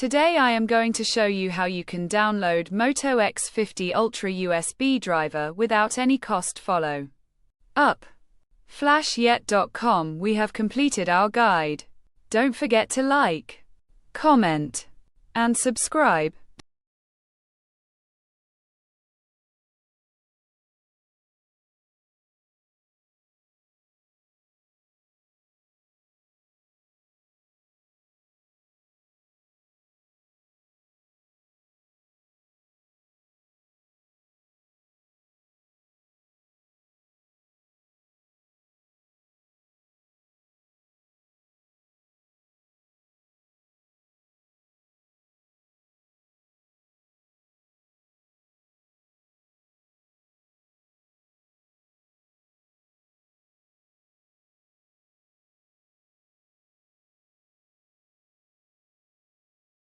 Today I am going to show you how you can download Moto X50 Ultra USB driver without any cost. Follow up. Flashyet.com. We have completed our guide. Don't forget to like, comment, and subscribe.